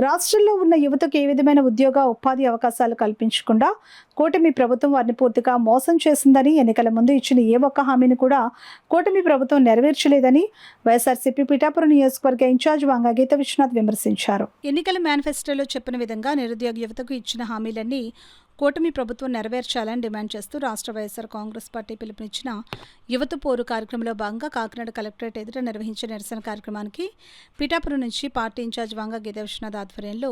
రాష్ట్రంలో ఉన్న యువతకు ఏ విధమైన ఉద్యోగ ఉపాధి అవకాశాలు కల్పించకుండా కూటమి ప్రభుత్వం వారిని పూర్తిగా మోసం చేసిందని, ఎన్నికల ముందు ఇచ్చిన ఏ ఒక్క హామీని కూడా కూటమి ప్రభుత్వం నెరవేర్చలేదని వైఎస్ఆర్సీపీ పిఠాపురం నియోజకవర్గ ఇన్ఛార్జ్ వంగ గీత విశ్వనాథ్ విమర్శించారు. ఎన్నికల మేనిఫెస్టోలో చెప్పిన విధంగా నిరుద్యోగ యువతకు ఇచ్చిన హామీలన్నీ కూటమి ప్రభుత్వం నెరవేర్చాలని డిమాండ్ చేస్తూ రాష్ట్ర వైఎస్ఆర్ కాంగ్రెస్ పార్టీ పిలుపునిచ్చిన యువత పోరు కార్యక్రమంలో భాగంగా కాకినాడ కలెక్టరేట్ ఎదుట నిర్వహించిన నిరసన కార్యక్రమానికి పిఠాపురం నుంచి పార్టీ ఇన్ఛార్జ్ వంగ గీత విశ్వనాథ్ ఆధ్వర్యంలో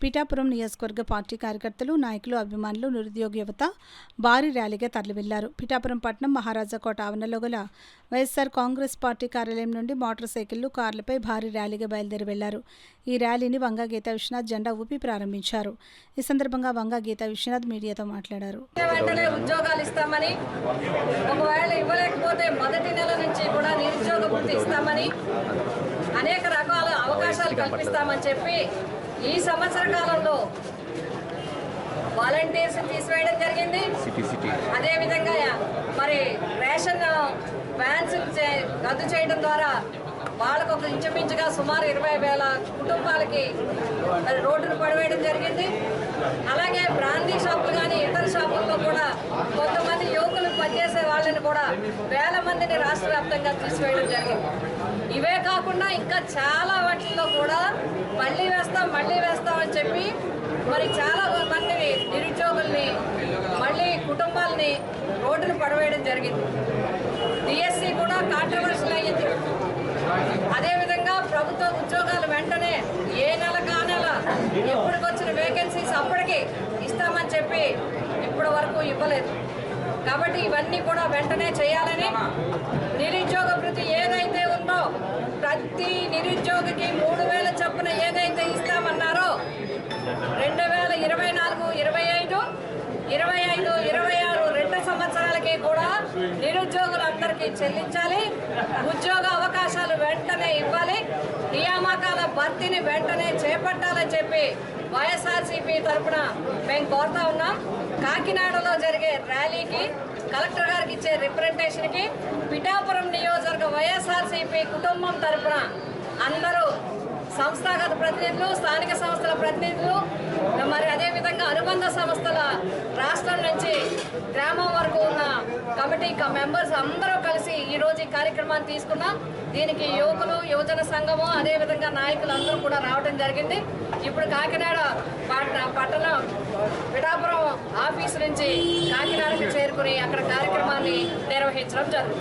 పిఠాపురం నియోజకవర్గ పార్టీ కార్యకర్తలు, నాయకులు, అభిమానులు, నిరుద్యోగ యువత భారీ ర్యాలీగా తరలివెళ్లారు. పిఠాపురం పట్టణం మహారాజా కోట ఆవరణలో గల వైఎస్ఆర్ కాంగ్రెస్ పార్టీ కార్యాలయం నుండి మోటార్ సైకిళ్లు, కార్లపై భారీ ర్యాలీగా బయలుదేరి వెళ్లారు. ఈ ర్యాలీని వంగ గీత విశ్వనాథ్ జెండా ఊపి ప్రారంభించారు. ఈ సందర్భంగా వంగ గీత విశ్వనాథ్ మీడియాతో మాట్లాడారు. వెంటనే ఉద్యోగాలు ఇస్తామని, ఒకవేళ ఇవ్వలేకపోతే మొదటి నెల నుంచి కూడా నిరుద్యోగ వృత్తి ఇస్తామని, అనేక రకాల అవకాశాలు కల్పిస్తామని చెప్పి ఈ సంవత్సర కాలంలో వాలంటీర్స్ తీసివేయడం జరిగింది. అదేవిధంగా మరి రేషన్ వ్యాన్స్ రద్దు చేయడం ద్వారా వాళ్ళకు ఒక ఇంచుమించుగా సుమారు 20,000 కుటుంబాలకి మరి రోడ్డును పడివేయడం జరిగింది. అలాగే బ్రాందీ షాపులు కానీ ఇతర షాపుల్లో కూడా కొంతమంది యువకులు పనిచేసే వాళ్ళని కూడా వేల మందిని రాష్ట్ర వ్యాప్తంగా తీసివేయడం జరిగింది. ఇవే కాకుండా ఇంకా చాలా వాటిల్లో కూడా మళ్ళీ వేస్తామని చెప్పి మరి చాలా మందిని నిరుద్యోగుల్ని మళ్ళీ కుటుంబాలని రోడ్డును పడవేయడం జరిగింది. డిఎస్సి కూడా కాంట్రవర్షియల్ అయ్యింది. అదేవిధంగా ప్రభుత్వ ఉద్యోగాలు వెంటనే ఏ నెల కా నెల ఎప్పటికొచ్చిన వేకెన్సీస్ అప్పటికి ఇస్తామని చెప్పి ఇప్పటి వరకు ఇవ్వలేదు. కాబట్టి ఇవన్నీ కూడా వెంటనే చేయాలని, నిరుద్యోగ భృతి ఏదైతే ఉందో ప్రతి నిరుద్యోగికి 3,000 చొప్పున ఏదైతే ఇస్తామన్నారో 2024, 25, 26 2 సంవత్సరాలకి కూడా నిరుద్యోగులందరికీ చెల్లించాలి. ఉద్యోగ అవకాశాలు వెంటనే ఇవ్వాలి. నియామకాల భర్తీని వెంటనే చేపట్టాలని చెప్పి వైఎస్ఆర్సీపీ తరఫున మేము కోరుతా ఉన్నాం. కాకినాడలో జరిగే ర్యాలీకి, కలెక్టర్ గారికి ఇచ్చే రిప్రజెంటేషన్కి పిఠాపురం నియోజకవర్గ వైఎస్ఆర్సీపీ కుటుంబం తరఫున అందరూ సంస్థాగత ప్రతినిధులు, స్థానిక సంస్థల ప్రతినిధులు, మరి అదేవిధంగా అనుబంధ సంస్థల రాష్ట్రం నుంచి గ్రామం వరకు ఉన్న కమిటీ మెంబర్స్ అందరూ కలిసి ఈరోజు ఈ కార్యక్రమాన్ని తీసుకున్నాం. దీనికి యువకులు, యువజన సంఘము, అదేవిధంగా నాయకులు అందరూ కూడా రావడం జరిగింది. ఇప్పుడు కాకినాడ పట్టణం పిఠాపురం ఆఫీసు నుంచి కాకినాడకు చేరుకుని అక్కడ కార్యక్రమాన్ని నిర్వహించడం జరుగుతుంది.